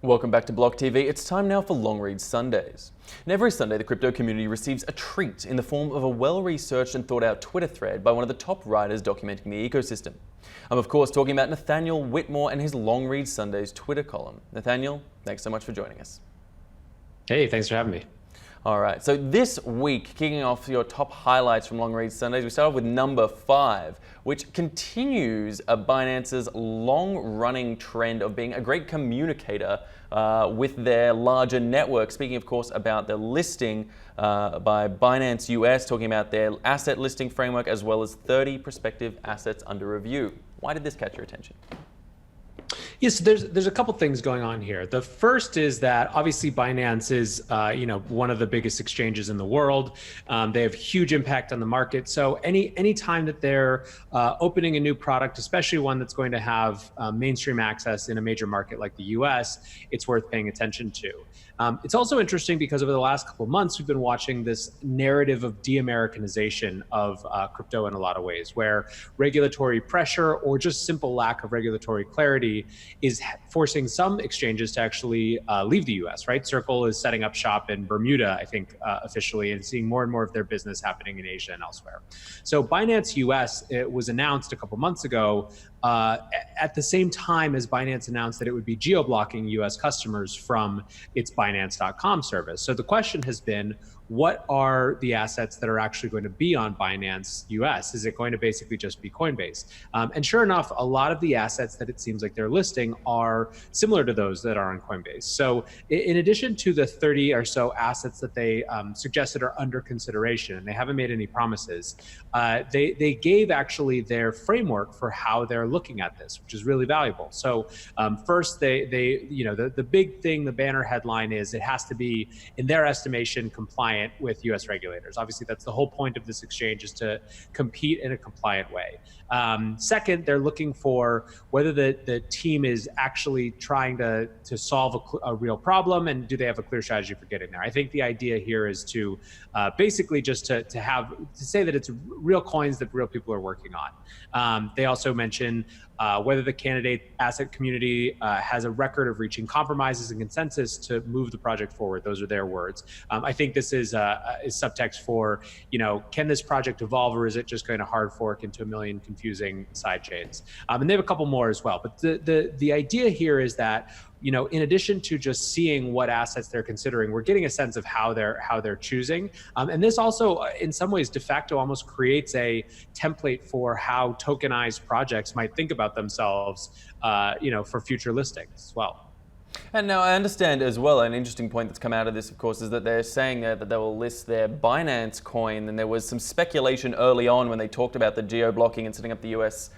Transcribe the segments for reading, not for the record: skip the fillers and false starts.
Welcome back to BLOCKTV. It's time now for Long Read Sundays. And every Sunday, the crypto community receives a treat in the form of a well-researched and thought-out Twitter thread by one of the top writers documenting the ecosystem. I'm of course talking about Nathaniel Whitmore and his Long Read Sundays Twitter column. Nathaniel, thanks so much for joining us. Hey, thanks for having me. All right, so this week, kicking off your top highlights from Long Read Sundays, we start off with number 5, which continues Binance's long-running trend of being a great communicator with their larger network. Speaking, of course, about the listing by Binance US, talking about their asset listing framework, as well as 30 prospective assets under review. Why did this catch your attention? Yes, there's a couple things going on here. The first is that obviously Binance is one of the biggest exchanges in the world. They have huge impact on the market. So any time that they're opening a new product, especially one that's going to have mainstream access in a major market like the US, it's worth paying attention to. It's also interesting because over the last couple of months, we've been watching this narrative of de-Americanization of crypto in a lot of ways, where regulatory pressure or just simple lack of regulatory clarity is forcing some exchanges to actually leave the US, right? Circle is setting up shop in Bermuda, I think, officially, and seeing more and more of their business happening in Asia and elsewhere. So Binance US, it was announced a couple months ago at the same time as Binance announced that it would be geo-blocking US customers from its Binance.com service. So the question has been, what are the assets that are actually going to be on Binance US? Is it going to basically just be Coinbase? And sure enough, a lot of the assets that it seems like they're listing are similar to those that are on Coinbase. So in addition to the 30 or so assets that they suggested are under consideration, and they haven't made any promises, they gave actually their framework for how they're looking at this, which is really valuable. So first, the big thing, the banner headline is it has to be, in their estimation, compliant with US regulators. Obviously, that's the whole point of this exchange, is to compete in a compliant way. Second, they're looking for whether the team is actually trying to solve a real problem, and do they have a clear strategy for getting there. I think the idea here is to basically just to say that it's real coins that real people are working on. They also mention whether the candidate asset community has a record of reaching compromises and consensus to move the project forward. Those are their words. I think this is subtext for, can this project evolve, or is it just going to hard fork into a million confusing side chains? And they have a couple more as well. But the idea here is that, in addition to just seeing what assets they're considering, we're getting a sense of how they're choosing. And this also, in some ways, de facto almost creates a template for how tokenized projects might think about themselves, for future listings as well. And now I understand as well, an interesting point that's come out of this, of course, is that they're saying that they will list their Binance coin. And there was some speculation early on when they talked about the geo-blocking and setting up the US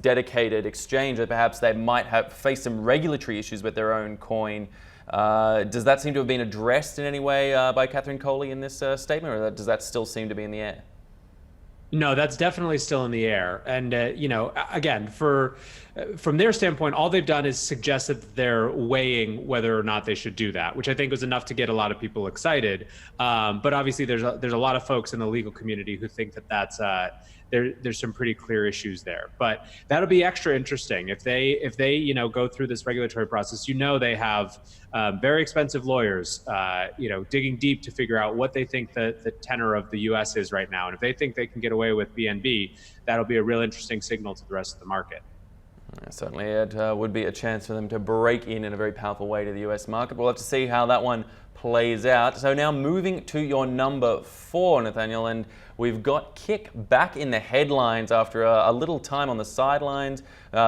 dedicated exchange, that perhaps they might have faced some regulatory issues with their own coin. Does that seem to have been addressed in any way by Catherine Coley in this statement, or does that still seem to be in the air? No, that's definitely still in the air. And, again, from their standpoint, all they've done is suggested that they're weighing whether or not they should do that, which I think was enough to get a lot of people excited. But obviously, there's a lot of folks in the legal community who think that that's there's some pretty clear issues there. But that'll be extra interesting if they go through this regulatory process. They have very expensive lawyers, digging deep to figure out what they think the tenor of the U.S. is right now. And if they think they can get away with BNB, that'll be a real interesting signal to the rest of the market. Certainly, it would be a chance for them to break in a very powerful way to the US market. We'll have to see how that one plays out. So now moving to your number 4, Nathaniel, and we've got Kickback in the headlines after a little time on the sidelines,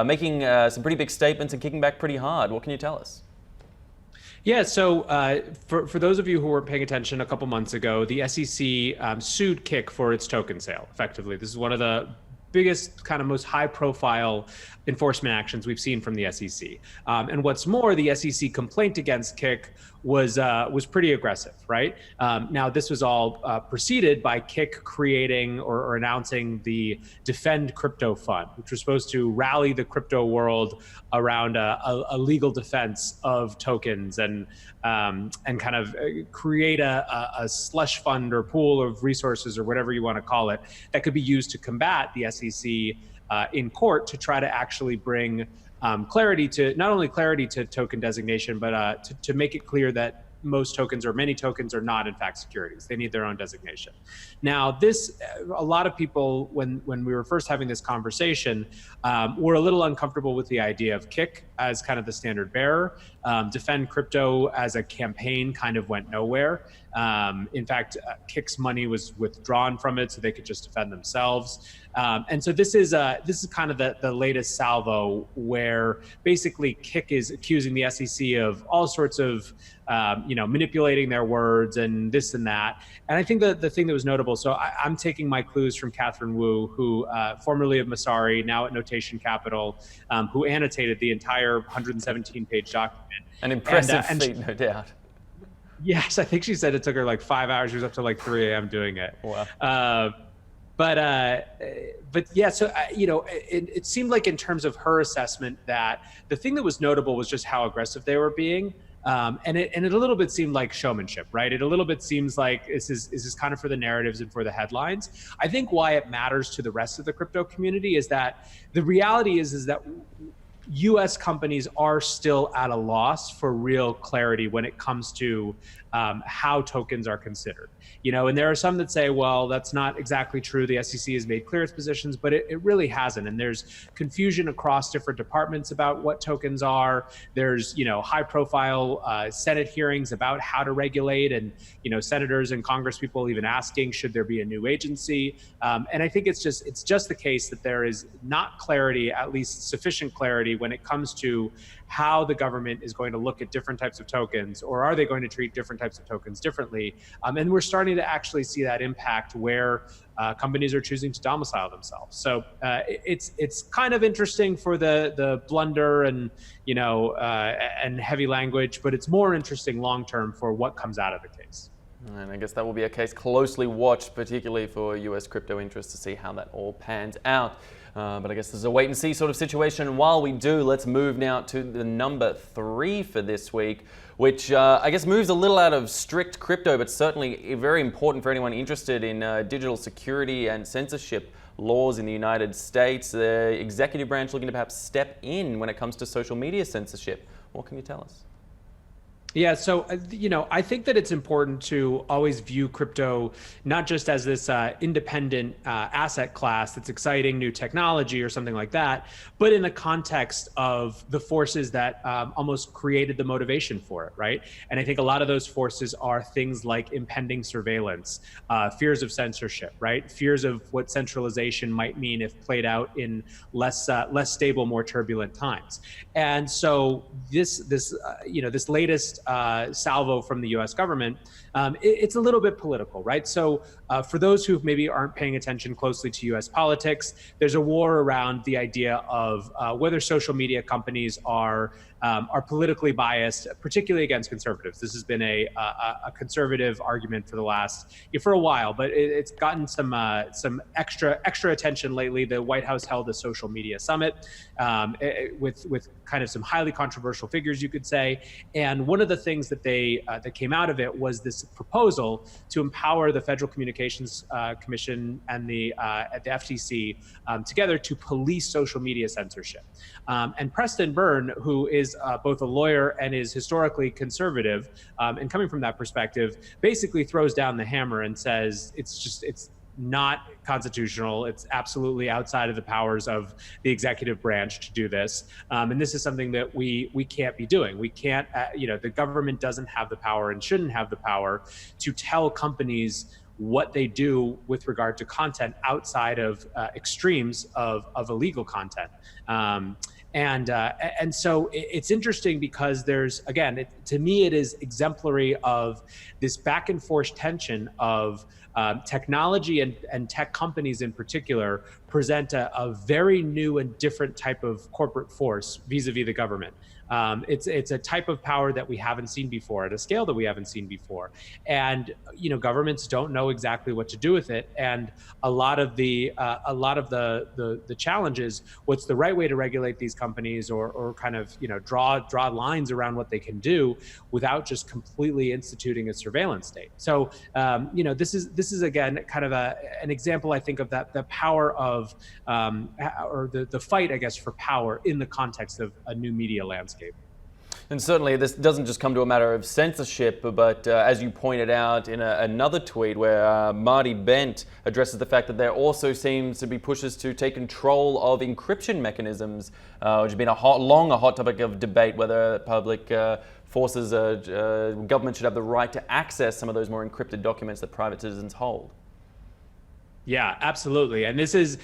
making some pretty big statements and kicking back pretty hard. What can you tell us? Yeah, so for those of you who weren't paying attention, a couple months ago, the SEC sued Kick for its token sale. Effectively, this is one of the biggest, kind of most high-profile enforcement actions we've seen from the SEC. And what's more, the SEC complaint against Kick was pretty aggressive, right? Now, this was all preceded by Kick creating or announcing the Defend Crypto Fund, which was supposed to rally the crypto world around a legal defense of tokens and kind of create a slush fund or pool of resources or whatever you want to call it that could be used to combat the SEC in court to try to actually bring clarity to not only clarity to token designation, but to make it clear that most tokens or many tokens are not in fact securities. They need their own designation. Now, this, a lot of people, when we were first having this conversation, were a little uncomfortable with the idea of Kick as kind of the standard bearer. Defend Crypto as a campaign kind of went nowhere. In fact, Kick's money was withdrawn from it so they could just defend themselves. And so this is kind of the latest salvo where basically Kick is accusing the SEC of all sorts of manipulating their words and this and that. And I think that the thing that was notable, so I'm taking my clues from Catherine Wu, who formerly of Masari, now at Notation Capital, who annotated the entire 117-page document. An impressive feat, no doubt. Yes, I think she said it took her like 5 hours. She was up to like 3 a.m. doing it. Wow. But yeah, so it seemed like in terms of her assessment that the thing that was notable was just how aggressive they were being, and it a little bit seemed like showmanship, right? It a little bit seems like this is kind of for the narratives and for the headlines. I think why it matters to the rest of the crypto community is that the reality is that U.S. companies are still at a loss for real clarity when it comes to how tokens are considered. And there are some that say, well, that's not exactly true. The SEC has made clear its positions, but it really hasn't. And there's confusion across different departments about what tokens are. There's, high profile Senate hearings about how to regulate, and, senators and Congress people even asking, should there be a new agency? And I think it's just the case that there is not clarity, at least sufficient clarity, when it comes to how the government is going to look at different types of tokens, or are they going to treat different types of tokens differently? And we're starting to actually see that impact where companies are choosing to domicile themselves. So it's kind of interesting for the blunder and and heavy language, but it's more interesting long term for what comes out of the case. And I guess that will be a case closely watched, particularly for US crypto interests, to see how that all pans out. But I guess there's a wait and see sort of situation. And while we do, let's move now to the number 3 for this week, which I guess moves a little out of strict crypto, but certainly very important for anyone interested in digital security and censorship laws in the United States. The executive branch looking to perhaps step in when it comes to social media censorship. What can you tell us? Yeah, so, I think that it's important to always view crypto not just as this independent asset class that's exciting, new technology or something like that, but in the context of the forces that almost created the motivation for it, right? And I think a lot of those forces are things like impending surveillance, fears of censorship, right? Fears of what centralization might mean if played out in less stable, more turbulent times. And so this latest salvo from the U.S. government, it's a little bit political, right? So for those who maybe aren't paying attention closely to U.S. politics, there's a war around the idea of whether social media companies are politically biased, particularly against conservatives. This has been a conservative argument for a while, but it's gotten some extra attention lately. The White House held a social media summit with kind of some highly controversial figures, you could say. And one of the things that that came out of it was this proposal to empower the Federal Communications Commission and the FTC together to police social media censorship. And Preston Byrne, who is both a lawyer and is historically conservative, and coming from that perspective, basically throws down the hammer and says it's not constitutional. It's absolutely outside of the powers of the executive branch to do this. And this is something that we can't be doing. We can't, the government doesn't have the power and shouldn't have the power to tell companies what they do with regard to content outside of extremes of illegal content. And so it's interesting because there's, again, to me, it is exemplary of this back and forth tension of technology and tech companies in particular present a very new and different type of corporate force vis-a-vis the government. It's a type of power that we haven't seen before at a scale that we haven't seen before, and governments don't know exactly what to do with it. And a lot of the challenge is, what's the right way to regulate these companies, or kind of draw lines around what they can do without just completely instituting a surveillance state. So this is again kind of an example, I think, of the power of or the fight, I guess, for power in the context of a new media landscape. And certainly this doesn't just come to a matter of censorship, but as you pointed out in another tweet where Marty Bent addresses the fact that there also seems to be pushes to take control of encryption mechanisms, which has been a hot topic of debate, whether public forces, government should have the right to access some of those more encrypted documents that private citizens hold. Yeah, absolutely. And this is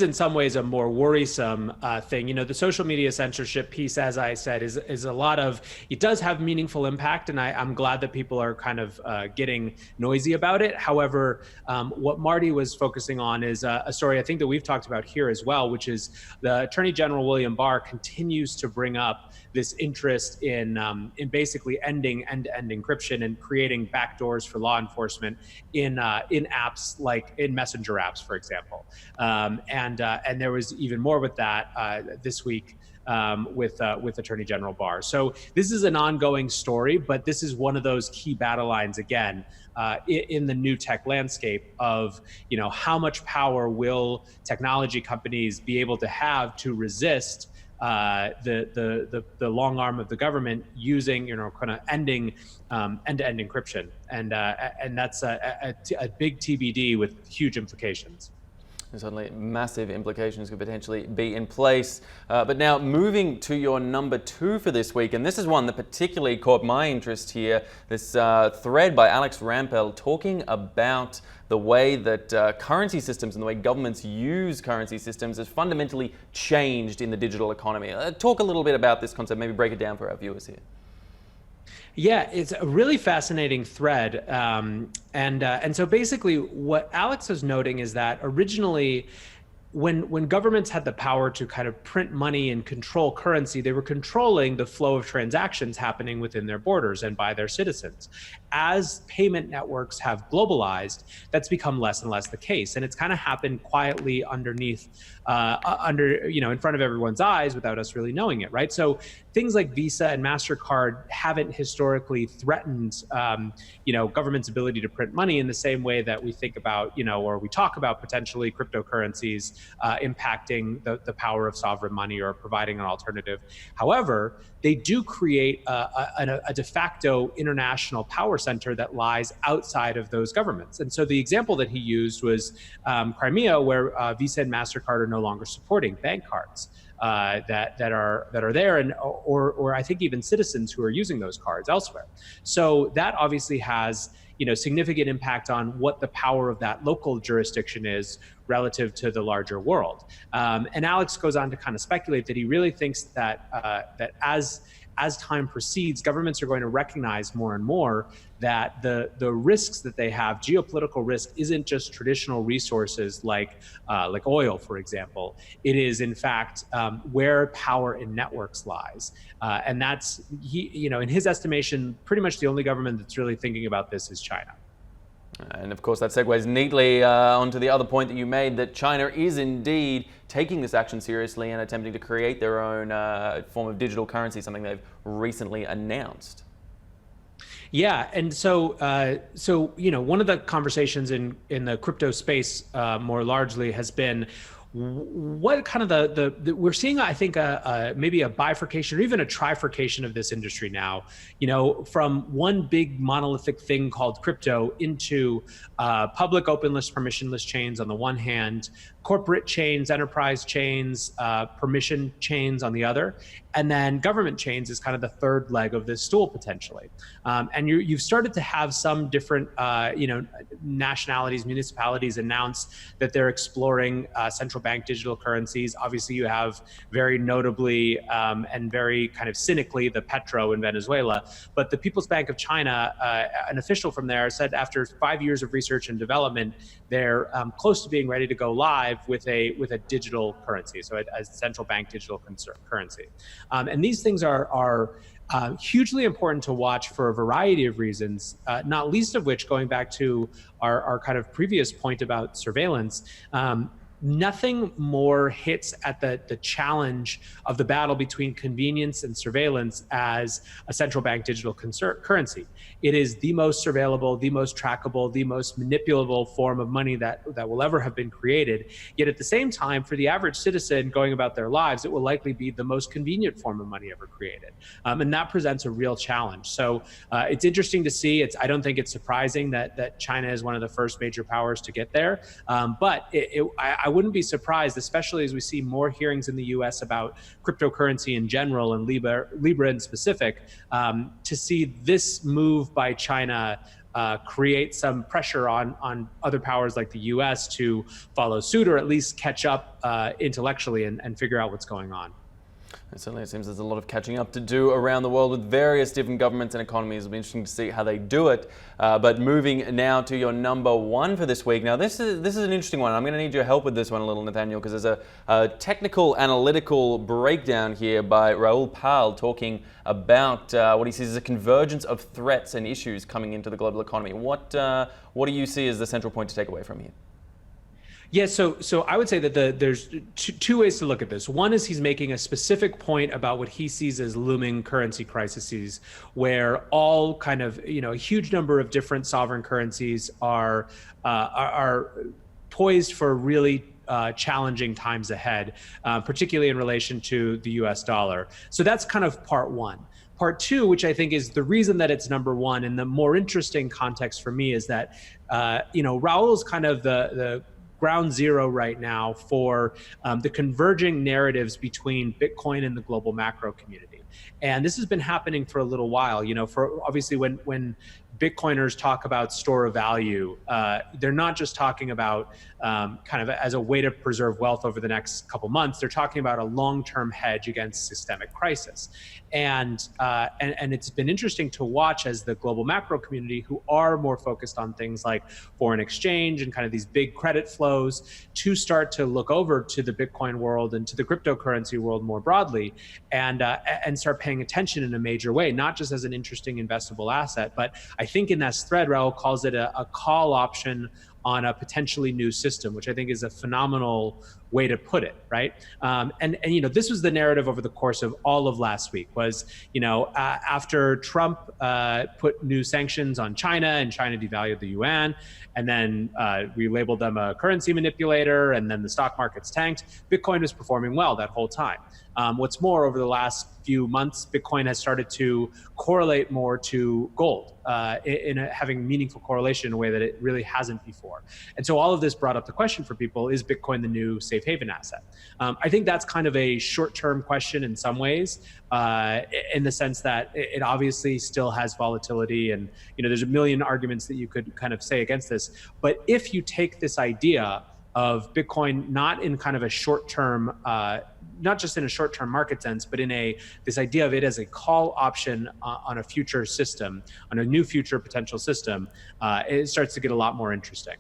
in some ways a more worrisome thing. The social media censorship piece, as I said, is a lot of, it does have meaningful impact, and I'm glad that people are kind of getting noisy about it. However, what Marty was focusing on is a story I think that we've talked about here as well, which is the Attorney General William Barr continues to bring up this interest in basically ending end-to-end encryption and creating backdoors for law enforcement in apps like in Messenger apps, for example. And there was even more with that this week with Attorney General Barr. So this is an ongoing story, but this is one of those key battle lines again in the new tech landscape of how much power will technology companies be able to have to resist the long arm of the government using kind of ending end-to-end encryption, and that's a big TBD with huge implications. And certainly massive implications could potentially be in place. But now moving to your number 2 for this week, and this is one that particularly caught my interest here, this thread by Alex Rampell talking about the way that currency systems and the way governments use currency systems has fundamentally changed in the digital economy. Talk a little bit about this concept, maybe break it down for our viewers here. Yeah, it's a really fascinating thread. And so basically what Alex is noting is that originally, when governments had the power to kind of print money and control currency, they were controlling the flow of transactions happening within their borders and by their citizens. As payment networks have globalized, that's become less and less the case. And it's kind of happened quietly underneath, in front of everyone's eyes without us really knowing it, right? So things like Visa and MasterCard haven't historically threatened, government's ability to print money in the same way that we think about, or we talk about potentially cryptocurrencies impacting the power of sovereign money or providing an alternative. However, they do create a de facto international power center that lies outside of those governments. And so the example that he used was Crimea, where Visa and MasterCard are no longer supporting bank cards that are there, and or I think even citizens who are using those cards elsewhere. So that obviously has significant impact on what the power of that local jurisdiction is relative to the larger world. And Alex goes on to kind of speculate that he really thinks that that as time proceeds, governments are going to recognize more and more that the risks that they have, geopolitical risk, isn't just traditional resources like oil, for example. It is, in fact, where power in networks lies. And that's, in his estimation, pretty much the only government that's really thinking about this is China. And of course, that segues neatly onto the other point that you made, that China is indeed taking this action seriously and attempting to create their own form of digital currency, something they've recently announced. Yeah, and so one of the conversations in the crypto space more largely has been what kind of we're seeing, I think, maybe a bifurcation or even a trifurcation of this industry now, from one big monolithic thing called crypto into public openless, permissionless chains on the one hand, corporate chains, enterprise chains, permission chains on the other, and then government chains is kind of the third leg of this stool potentially. And you've started to have some different, nationalities, municipalities announce that they're exploring central bank digital currencies. Obviously, you have very notably and very kind of cynically the petro in Venezuela. But the People's Bank of China, an official from there, said after 5 years of research and development, they're close to being ready to go live with a digital currency, so a central bank digital currency. And these things are hugely important to watch for a variety of reasons, not least of which, going back to our kind of previous point about surveillance, nothing more hits at the challenge of the battle between convenience and surveillance as a central bank digital currency. It is the most surveillable, the most trackable, the most manipulable form of money that will ever have been created. Yet at the same time, for the average citizen going about their lives, it will likely be the most convenient form of money ever created. And that presents a real challenge. So it's interesting to see. I don't think it's surprising that China is one of the first major powers to get there. But I wouldn't be surprised, especially as we see more hearings in the US about cryptocurrency in general and Libra in specific, to see this move by China create some pressure on other powers like the US to follow suit, or at least catch up intellectually and figure out what's going on. It certainly seems there's a lot of catching up to do around the world with various different governments and economies. It'll be interesting to see how they do it. But moving now to your number one for this week. Now, this is an interesting one. I'm going to need your help with this one a little, Nathaniel, because there's a technical analytical breakdown here by Raoul Pal talking about what he sees as a convergence of threats and issues coming into the global economy. What do you see as the central point to take away from here? Yeah, so I would say that there's two ways to look at this. One is he's making a specific point about what he sees as looming currency crises, where all kind of, a huge number of different sovereign currencies are poised for really challenging times ahead, particularly in relation to the US dollar. So that's kind of part one. Part two, which I think is the reason that it's number one, and the more interesting context for me, is that Raoul's kind of the ground zero right now for the converging narratives between Bitcoin and the global macro community. And this has been happening for a little while. For obviously when Bitcoiners talk about store of value, they're not just talking about kind of as a way to preserve wealth over the next couple months. They're talking about a long-term hedge against systemic crisis. And it's been interesting to watch as the global macro community, who are more focused on things like foreign exchange and kind of these big credit flows, to start to look over to the Bitcoin world and to the cryptocurrency world more broadly, and start paying attention in a major way, not just as an interesting investable asset, but I think in that thread, Raoul calls it a call option on a potentially new system, which I think is a phenomenal way to put it, right? And this was the narrative over the course of all of last week. Was after Trump put new sanctions on China, and China devalued the yuan, and then we labeled them a currency manipulator, and then the stock markets tanked, Bitcoin was performing well that whole time. What's more, over the last few months, Bitcoin has started to correlate more to gold, having meaningful correlation in a way that it really hasn't before. And so all of this brought up the question for people: is Bitcoin the new safe haven asset? I think that's kind of a short-term question in some ways, in the sense that it obviously still has volatility, and there's a million arguments that you could kind of say against this. But if you take this idea of Bitcoin not in kind of a short-term, not just in a short-term market sense, but in this idea of it as a call option on a future system, on a new future potential system, it starts to get a lot more interesting.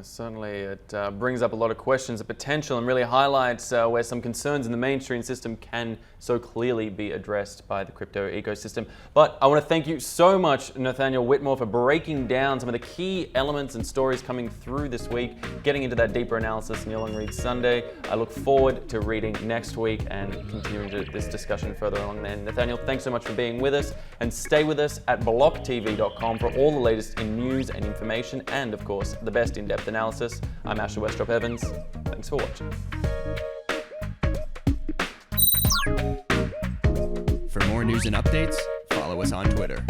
Certainly, it brings up a lot of questions of potential, and really highlights where some concerns in the mainstream system can so clearly be addressed by the crypto ecosystem. But I want to thank you so much, Nathaniel Whitmore, for breaking down some of the key elements and stories coming through this week, getting into that deeper analysis in your Long Read Sunday. I look forward to reading next week and continuing this discussion further along then. Nathaniel, thanks so much for being with us, and stay with us at BLOCKTV.com for all the latest in news and information, and of course, the best in-depth analysis. I'm Asher Westrop Evans. Thanks for watching. For more news and updates, follow us on Twitter.